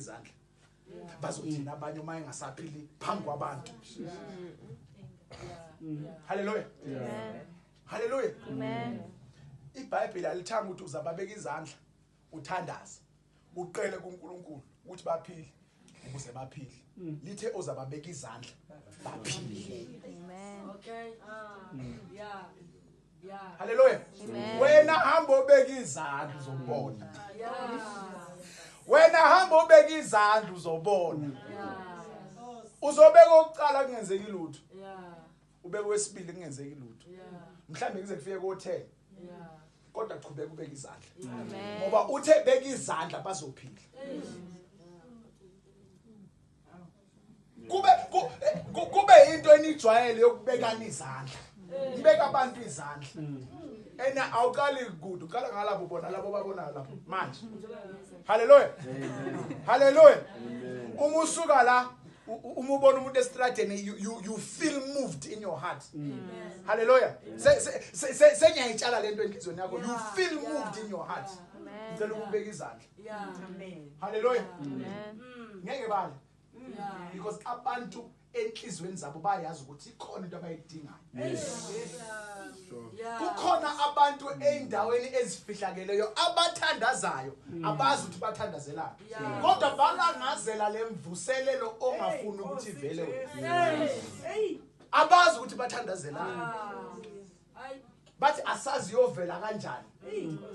izandla bazothina abanye uma engasaphili phambi kwabantu. Hallelujah. Hallelujah. Amen. iBhayibheli alithanga ukuthi uzababeka izandla uthandaza uqele kuNkulunkulu ukuthi baphile ukuze baphile. Lithe uzababeka izandla baphile. Amen. Okay. Yeah. Yeah. Hallelujah. Amen. Wena hamba ubeka izandla uzobona. Yeah. Wena hamba ubeka izandla uzobona. Yeah. Uzobeka oqala kungenzeki lutho. Yeah. Ubeke wesibili kungenzeki lutho. Yeah. Mhlambe kuze kufike ko10. Yeah. Kodwa qhubeka ubeka izandla. Amen. Ngoba uthe beka izandla bazophila. Kube into enijwayele yokubekana izandla. Ibeka abantu izandla. Ena awuqali good, uqala ngalabo bona labo babona lapho manje. Hallelujah. Hallelujah. Uma usuka la uma ubona umuntu estradeni you feel moved in your heart. Hallelujah. Senyayitshala lento enhlizweni yakho. You feel moved in your heart. Ngicela ukubeka izandla. Yeah. Hallelujah. Amen. Ngeke bale. Yeah. Because abantu enhlizweni zabo bayazi ukuthi ikhona into abayidingayo. Kukhona abantu endaweni ezifihlakeleyo abathandazayo abazi ukuthi bathandazelana. Kodwa balangazela lemvuselelo ongafuni ukuthi ivele wena. Abazi ukuthi bathandazelana. Bathi asazi yovela kanjani.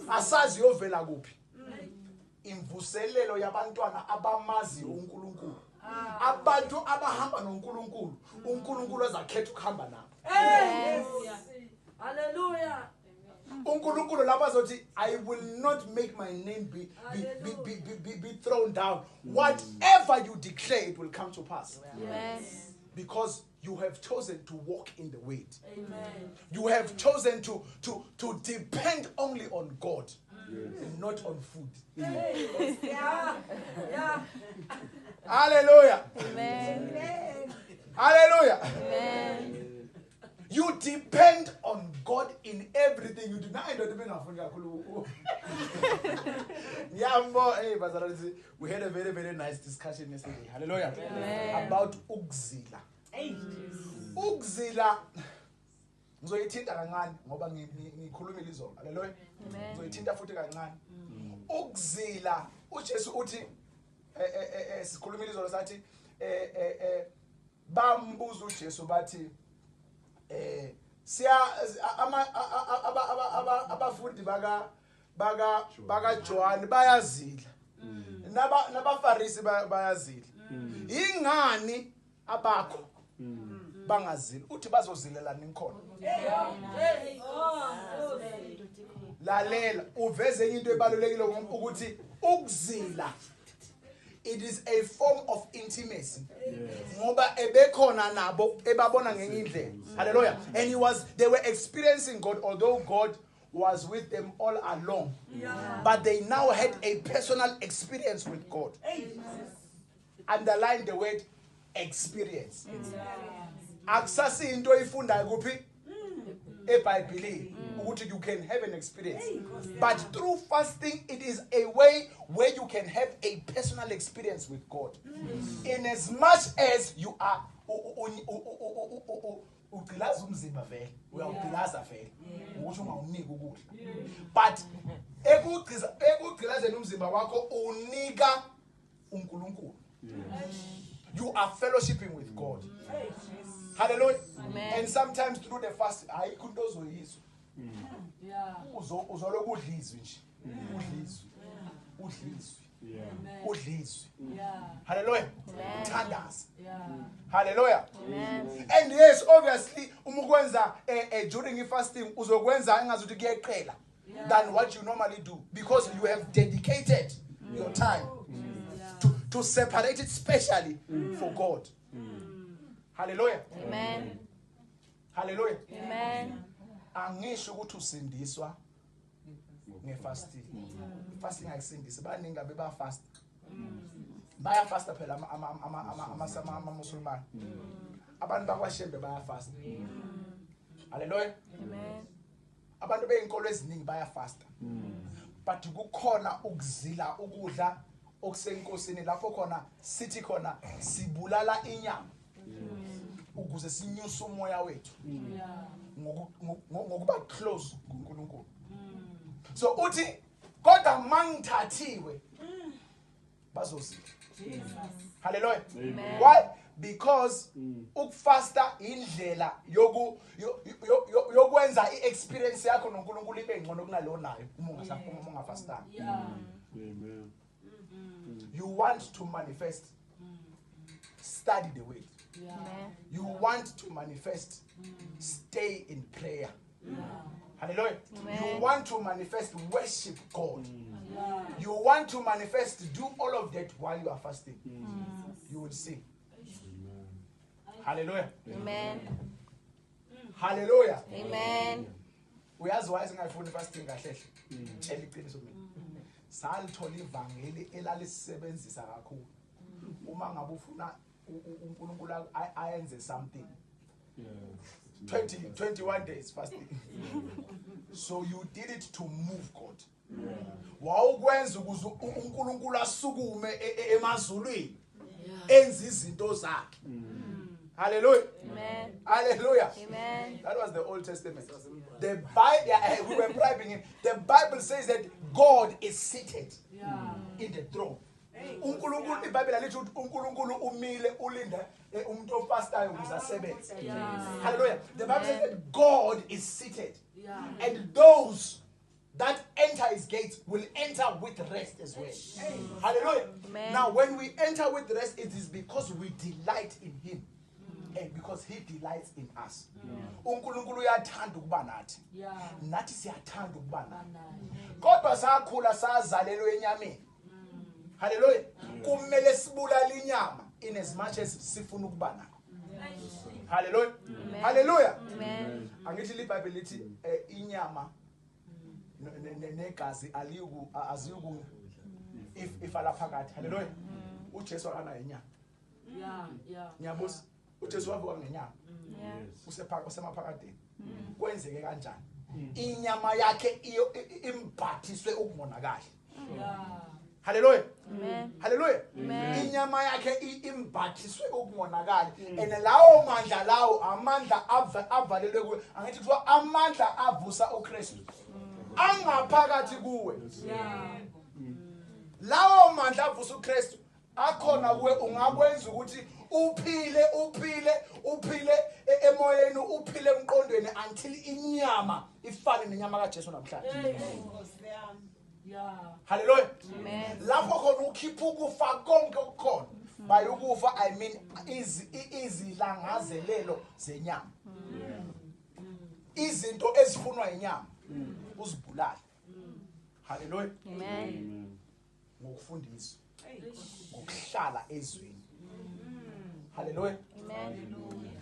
Asazi yovela kuphi. Imvuselelo yabantwana abamazi uNkulunkulu. Abantu abahamba noNkulunkulu, uNkulunkulu azakhetha ukuhamba nabo. Hallelujah. uNkulunkulu lapha azothi I will not make my name be thrown down. Whatever you declare it will come to pass. Yes. Because you have chosen to walk in the way. Amen. You have chosen to depend only on God and not on food. Yeah. Yeah. Hallelujah. Amen. Hallelujah. Amen. You depend on God in everything you do. Now I don't depend on we had a very, very nice discussion yesterday. Hallelujah. Amen. About ukzila. Ukzila. Ngizoyithinta kancane ngoba ngikhuluma ilizolo. Hallelujah. Ngizoyithinta futhi kancane. Ukzila uJesu uthi sikhuluma ilizolo sathi bambuza uJesu bathi siya abafundi baka John bayazila nabafarisi bayazila ingani abakho bangazila uthi bazozilelana inkhona lalela uveze into ebalulekile ukuthi ukuzila it is a form of intimacy. Ngoba ebekhona nabo ebabona ngenye indlela. Hallelujah. And they were experiencing God, although God was with them all along. But they now had a personal experience with God. Underline the word experience. Akusasi into ifundayo kuphi eBhayibhelini ukuthi you can have an experience. But through fasting it is a way where you can have a personal experience with God. In as much as you are uqilaza umzimba vele uyawuqilaza vele ukuthi ungawuniki ukudla. But ekuqilazeni umzimba wakho unika uNkulunkulu. You are fellowshipping with God. Hallelujah. Amen. And sometimes through the fast ayikho into ozoyizwa. Yeah. Uzoloku udlizwe nje. Udlizwe. Yeah. Hallelujah. Amen. Thandaza. Yeah. Hallelujah. Amen. And yes, obviously umukwenza during fasting uzokwenza engazuthi kuyeqela than what you normally do because you have dedicated your time to separate it specially for God. Hallelujah. Amen. Hallelujah. Amen. Angisho ukuthi usindiswa ngefasting. Fasting ayisindisi baningi abe ba fast. Baya fasta phela ama Muslimani. Abantu bakwashembe baya fasta. Hallelujah. Amen. Abantu beinkolo eziningi baya fasta. But kukhona ukuzila ukudla okusenkosini lapho khona sithi khona sibulala inyama ukuze sinyuse umoya wethu Yeah. ngokuba close kuNkulunkulu. So uthi kodwa mangithathiwe bazozila. Jesus. Hallelujah. Amen. Why? Because ukufasta indlela yokwenza iexperience yakho noNkulunkulu ibe ngcono kunaleyo nayo uma ungafastanga. Yeah. Amen. You want to manifest, study the word. Yeah. Amen. You want to manifest, stay in prayer. Yeah. Hallelujah. Amen. You want to manifest, worship God. Yeah. You want to manifest, do all of that while you are fasting. You will see. Hallelujah. Amen. Hallelujah. Amen. Uyazi why singayifuni fasting kahle? Tshela iqiniso mina. Salithola ivangeli elalisebenzisa kakhulu. Uma ngabe ufuna uNkulunkulu ayenze something. 21 days fasting. So you did it to move God. Wawukwenza ukuze uNkulunkulu asukume emazulwini enza izinto zakhe. Hallelujah. Amen. Hallelujah. Amen. That was the Old Testament. The Bible, we were bribing him. The Bible says that God is seated Yeah. in the throne. uNkulunkulu iBhayibheli lithi uNkulunkulu umile ulinda umuntu ofastayo ukuze asebenze. Yeah. Hallelujah. The Bible says that God is seated, Yeah. and those that enter his gates will enter with rest as well. Hallelujah. Amen. Now when we enter with rest, it is because we delight in him and because he delights in us. uNkulunkulu uyathanda ukuba nathi, Yeah. nathi siyathanda ukuba naye. Amen. Kodwa sakhula sazalelwe enyameni. Hallelujah. Kumele sibulala inyama in as much as sifuna ukuba nayo. Hallelujah. Hallelujah. Amen. Angithi iBhayibheli lithi inyama negazi aziyuku if alaphakathi. Hallelujah. uJesu akana inyama. Yeah. Yeah. Ngiyabuza. uJesu wavuka ngenyama. Yeah. Usemaphakathini. Kwenzeke kanjani? Inyama yakhe imbathiswe ukumonakala. Yeah. Hallelujah. Amen. Hallelujah. Amen. Inyama yakhe imbathiswe ukumonakala. And lawo mandla lawo amandla avalelwe kuwe. Angithi kuthiwa amandla avusa uKristu. Angaphakathi kuwe. Yeah. Lawo mandla avusa uKristu akhona kuwe, ungakwenza ukuthi uphile emoyeni, uphile emqondweni until inyama ifane nenyama kaJesu namhlanje. Yeah. Hallelujah. Amen. Lapho khona ukhipha ukufa konke okukhona. By ukufa I mean izilangazelelo zenyama. Izinto ezifunwa inyama uzibulala. Hallelujah. Amen. Ngokufundiswa, ngokuhlala ezweni. Hallelujah. Amen.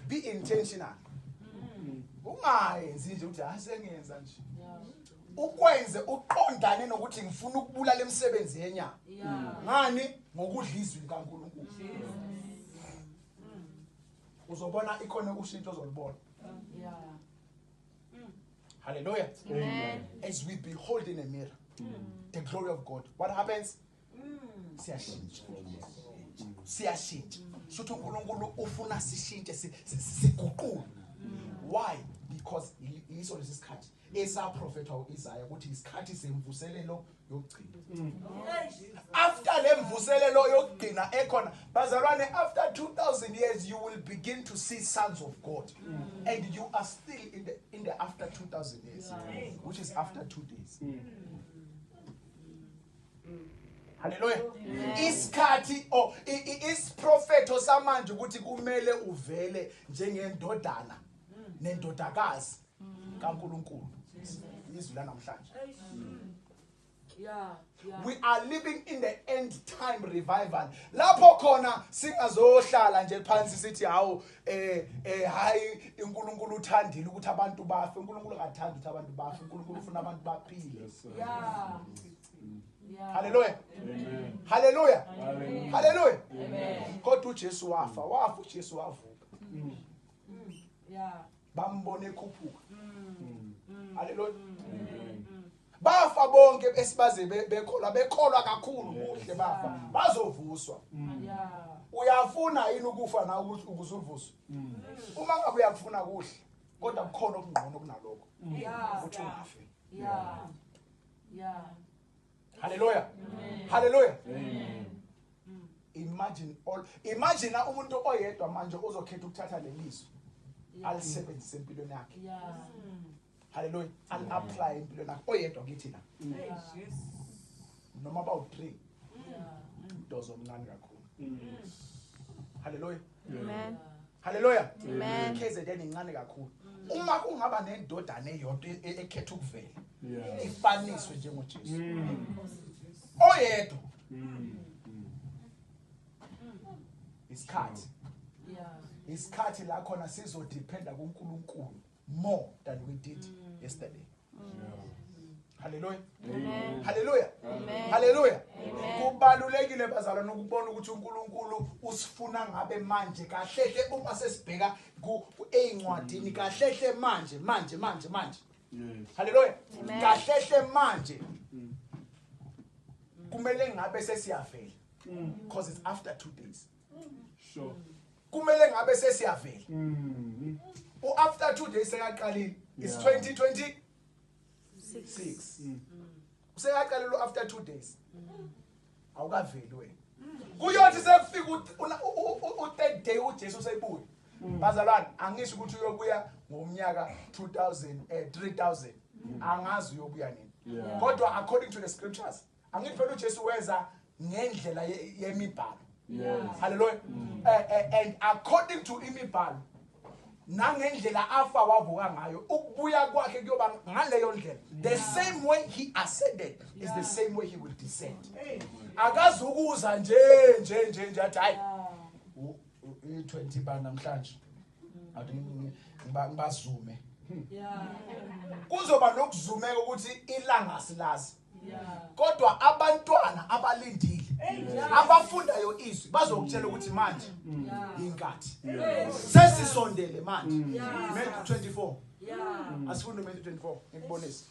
Be intentional. Ungayenzi nje ukuthi asengenza nje. Yeah. Ukwenze uqondane nokuthi ngifuna ukubulala imisebenzi yenyama. Yeah. Ngani? Ngokudla izwi likaNkulunkulu. Uzobona ikhona ushintsho ozolibona. Yeah. Hallelujah. Amen. As we behold in a mirror the glory of God, what happens? Siyashintsha. Siyashintsha. Shothi uNkulunkulu ufuna sishintshe siguqule. Why? Because yiso lesikhathi esaprofetha uIsaiah ukuthi isikhathi semvuselelo yokugcina. After lemvuselelo yokugcina ekhona, bazalwane, after 2000 years you will begin to see sons of God. And you are still in the after 2000 years, which is after 2 days. Hallelujah. Isikhathi isprofetho samanje ukuthi kumele uvele njengendodana nendodakazi kaNkulunkulu. Izwi lanamhlanje. Yeah. Yeah. We are living in the end time revival. Lapho khona singazohlala nje phansi sithi hawo hayi uNkulunkulu uthandile ukuthi abantu bafe. uNkulunkulu akathandi ukuthi abantu bafe. uNkulunkulu ufuna abantu baphile. Yeah. Yeah. Hallelujah. Amen. Hallelujah. Hallelujah. Hallelujah. Amen. Kodwa uJesu wafa uJesu wavuka. Yeah. Bambone ekhuphuka. Hallelujah. bafa bonke esibaze bekholwa kakhulu kuhle bafa bazovuswa. Yeah. Uyafuna yini ukufa na ukuze uvuswe? Uma ngabe uyakufuna kuhle kodwa kukhona okungqono kunalokho. Yeah. Uthi ungafe. Yeah. Yeah. Hallelujah. Hallelujah. Amen. Imagine umuntu oyedwa manje uzokhetha ukuthatha lelizwi alisebenzise empilweni yakhe. Yeah. Hallelujah. Apply empilweni yakhe oyedwa kithi la. Yeah. Noma bawu3 Yeah. dozo omncane kakhulu. Hallelujah. Amen. Hallelujah. Amen. KZN incane kakhulu. Uma kungaba nendodana eyodwa ekhetha ukuvela Yeah. ifaniswe njengoJesu. Oyedwa isikhathi. Yeah. Isikhathi la khona sizodependa kuNkulunkulu more than we did yesterday. Hallelujah. Amen. Hallelujah. Amen. Hallelujah. Amen. Kubalulekile bazalwane ukubona ukuthi uNkulunkulu usifuna ngabe manje kahlehle uma sesibheka eincwadini kahlehle manje. Yes. Hallelujah. Amen. Kahlehle manje. Kumele ngabe sesiyavela because it's after 2 days. Sure. Kumele ngabe sesiyavela. After 2 days sekaqalile. It's Yeah. 2026. Sekaqalile after 2 days. Awukaveli wena. Kuyothi sekufika u3rd day uJesu seyibuya. Bazalwane angisho ukuthi uyobuya ngomnyaka 3000. Angazi uyobuya nini. Yeah. Kodwa according to the scriptures angithi phela uJesu weza ngendlela yemibhalo. Yes. Hallelujah. And according to imibhalo nangendlela afa wavuka ngayo ukubuya kwakhe kuyoba ngaleyo ndlela. The same way he ascended is the same way he will descend. Akazukuza nje athi hayi u20 ba namhlanje athi ngibazume. Yeah. Kuzoba nokuzumeka ukuthi ilanga silazi. Yeah. Kodwa abantwana abalindile abafundayo izwi bazokutshela ukuthi manje inkathi sesisondele manje. Matthew 24. Yeah. Asifunde Matthew 24 ngikubonisa.